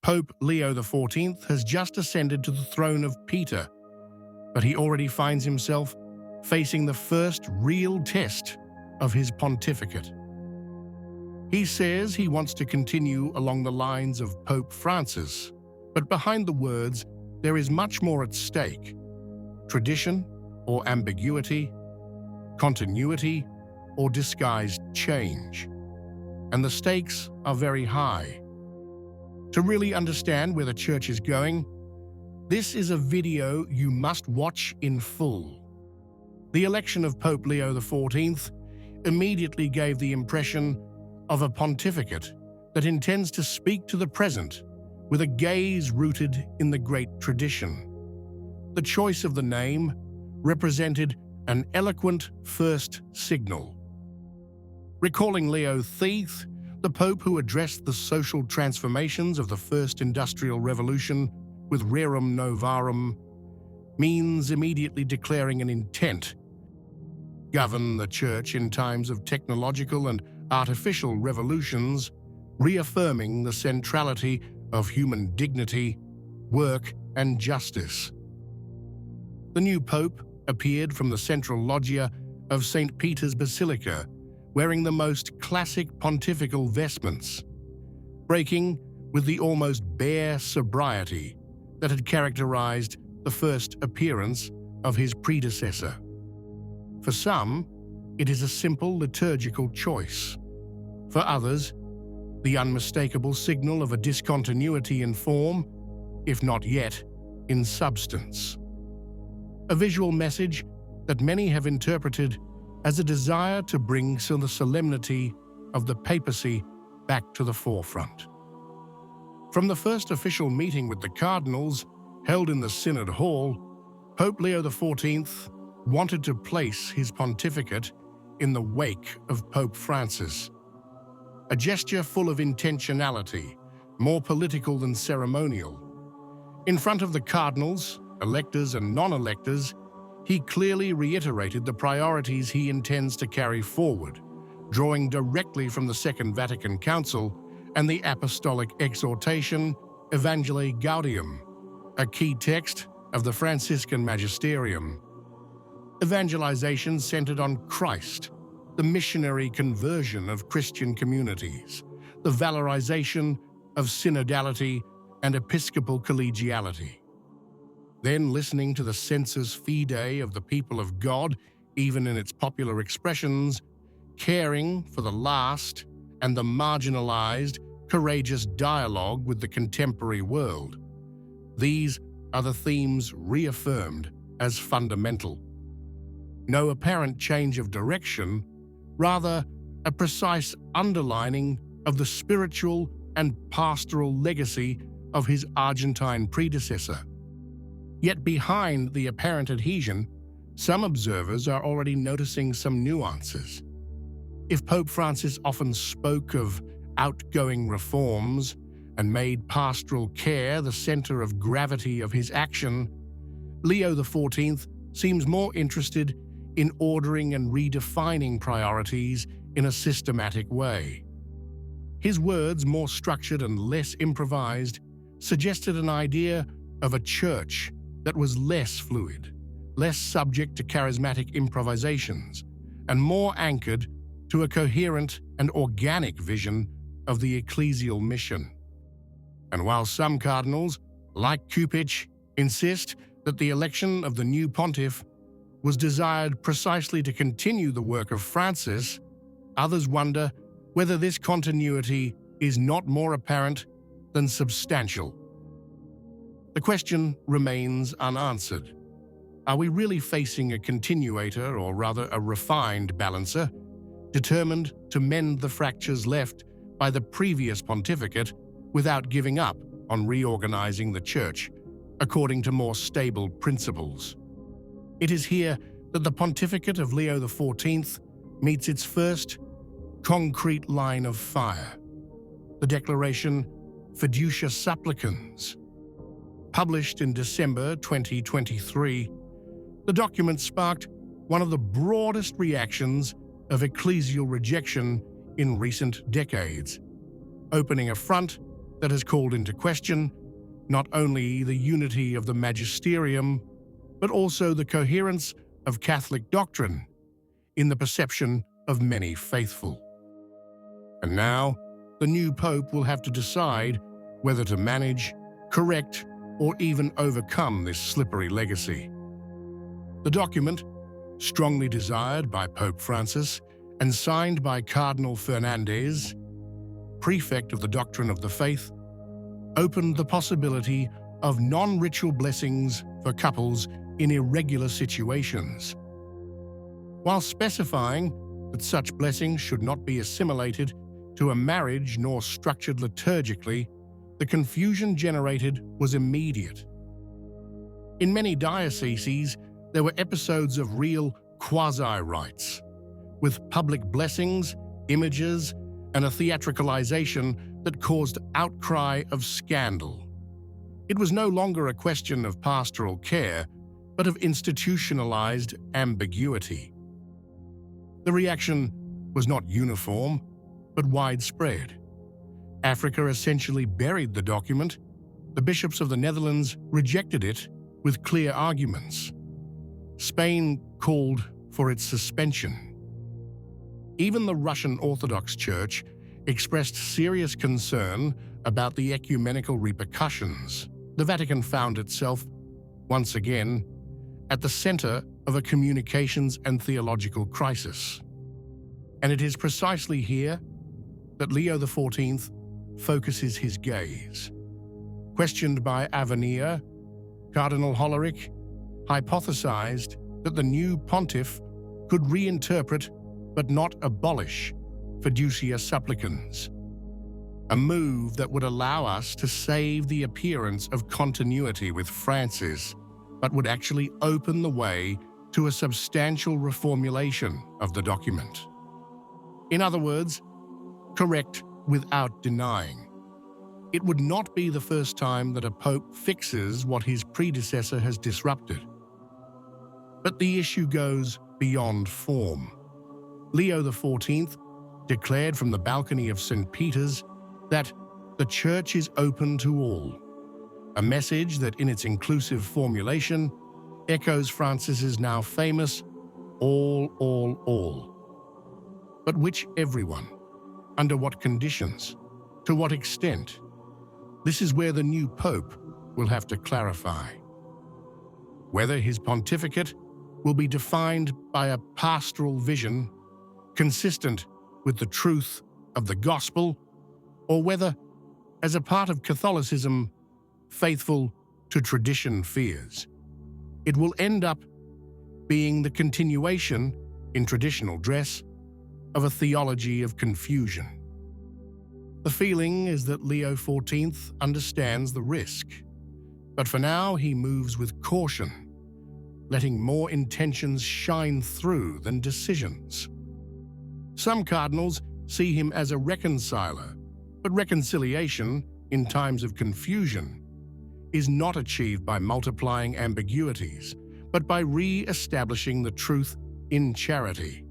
Pope Leo XIV has just ascended to the throne of Peter, but he already finds himself facing the first real test of his pontificate. He says he wants to continue along the lines of Pope Francis, but behind the words, there is much more at stake: tradition or ambiguity, continuity or disguised change. And the stakes are very high. To really understand where the Church is going, this is a video you must watch in full. The election of Pope Leo XIV immediately gave the impression of a pontificate that intends to speak to the present with a gaze rooted in the great tradition. The choice of the name represented an eloquent first signal. Recalling Leo X, the Pope who addressed the social transformations of the First Industrial Revolution with Rerum Novarum, means immediately declaring an intent: govern the Church in times of technological and artificial revolutions, reaffirming the centrality of human dignity, work, and justice. The new Pope appeared from the central loggia of St. Peter's Basilica, wearing the most classic pontifical vestments, breaking with the almost bare sobriety that had characterized the first appearance of his predecessor. For some, it is a simple liturgical choice. For others, the unmistakable signal of a discontinuity in form, if not yet in substance. A visual message that many have interpreted as a desire to bring the solemnity of the papacy back to the forefront. From the first official meeting with the cardinals, held in the Synod Hall, Pope Leo XIV wanted to place his pontificate in the wake of Pope Francis. A gesture full of intentionality, more political than ceremonial. In front of the cardinals, electors and non-electors, he clearly reiterated the priorities he intends to carry forward, drawing directly from the Second Vatican Council and the apostolic exhortation Evangelii Gaudium, a key text of the Franciscan Magisterium. Evangelization centered on Christ, the missionary conversion of Christian communities, the valorization of synodality and episcopal collegiality. Then listening to the sensus fidei of the people of God, even in its popular expressions, caring for the last and the marginalized, courageous dialogue with the contemporary world. These are the themes reaffirmed as fundamental. No apparent change of direction, rather a precise underlining of the spiritual and pastoral legacy of his Argentine predecessor. Yet behind the apparent adhesion, some observers are already noticing some nuances. If Pope Francis often spoke of outgoing reforms and made pastoral care the center of gravity of his action, Leo XIV seems more interested in ordering and redefining priorities in a systematic way. His words, more structured and less improvised, suggested an idea of a church that was less fluid, less subject to charismatic improvisations, and more anchored to a coherent and organic vision of the ecclesial mission. And while some cardinals, like Cupich, insist that the election of the new pontiff was desired precisely to continue the work of Francis, others wonder whether this continuity is not more apparent than substantial. The question remains unanswered. Are we really facing a continuator, or rather a refined balancer, determined to mend the fractures left by the previous pontificate without giving up on reorganizing the Church according to more stable principles? It is here that the pontificate of Leo XIV meets its first concrete line of fire, the declaration Fiducia Supplicans. Published in December 2023, the document sparked one of the broadest reactions of ecclesial rejection in recent decades, opening a front that has called into question not only the unity of the magisterium, but also the coherence of Catholic doctrine in the perception of many faithful. And now, the new pope will have to decide whether to manage, correct, or even overcome this slippery legacy. The document, strongly desired by Pope Francis and signed by Cardinal Fernandez, prefect of the doctrine of the faith, opened the possibility of non-ritual blessings for couples in irregular situations, while specifying that such blessings should not be assimilated to a marriage nor structured liturgically. The confusion generated was immediate. In many dioceses, there were episodes of real quasi-rites, with public blessings, images, and a theatricalization that caused outcry of scandal. It was no longer a question of pastoral care, but of institutionalized ambiguity. The reaction was not uniform, but widespread. Africa essentially buried the document. The bishops of the Netherlands rejected it with clear arguments. Spain called for its suspension. Even the Russian Orthodox Church expressed serious concern about the ecumenical repercussions. The Vatican found itself, once again, at the center of a communications and theological crisis. And it is precisely here that Leo XIV focuses his gaze. Questioned by Avenir, Cardinal Hollerich hypothesized that the new pontiff could reinterpret but not abolish Fiducia supplicans, a move that would allow us to save the appearance of continuity with Francis, but would actually open the way to a substantial reformulation of the document. In other words, correct without denying. It would not be the first time that a pope fixes what his predecessor has disrupted. But the issue goes beyond form. Leo XIV declared from the balcony of St. Peter's that the Church is open to all, a message that in its inclusive formulation echoes Francis's now famous all. But which everyone? Under what conditions? To what extent? This is where the new pope will have to clarify. Whether his pontificate will be defined by a pastoral vision consistent with the truth of the gospel, or whether, as a part of Catholicism, faithful to tradition fears. It will end up being the continuation, in traditional dress, of a theology of confusion. The feeling is that Leo XIV understands the risk, but for now he moves with caution, letting more intentions shine through than decisions. Some cardinals see him as a reconciler, but reconciliation, in times of confusion, is not achieved by multiplying ambiguities, but by re-establishing the truth in charity.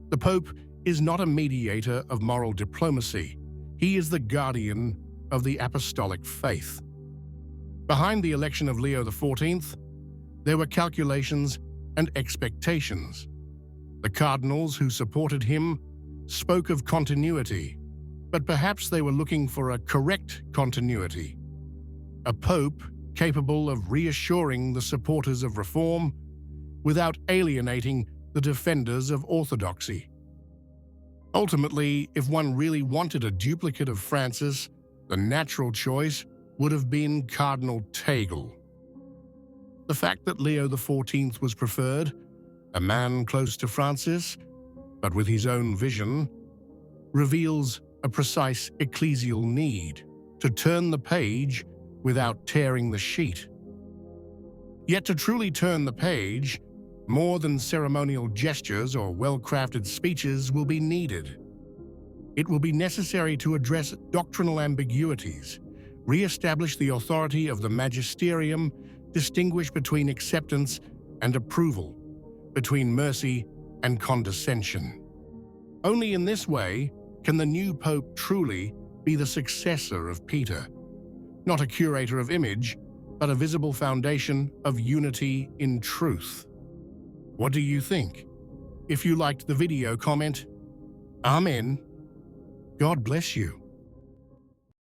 The Pope is not a mediator of moral diplomacy. He is the guardian of the apostolic faith. Behind the election of Leo XIV, there were calculations and expectations. The cardinals who supported him spoke of continuity, but perhaps they were looking for a correct continuity, a pope capable of reassuring the supporters of reform without alienating the defenders of orthodoxy. Ultimately, if one really wanted a duplicate of Francis, the natural choice would have been Cardinal Tagle. The fact that Leo XIV was preferred, a man close to Francis, but with his own vision, reveals a precise ecclesial need to turn the page without tearing the sheet. Yet to truly turn the page, more than ceremonial gestures or well-crafted speeches will be needed. It will be necessary to address doctrinal ambiguities, re-establish the authority of the magisterium, distinguish between acceptance and approval, between mercy and condescension. Only in this way can the new pope truly be the successor of Peter, not a curator of image, but a visible foundation of unity in truth. What do you think? If you liked the video, comment, Amen. God bless you.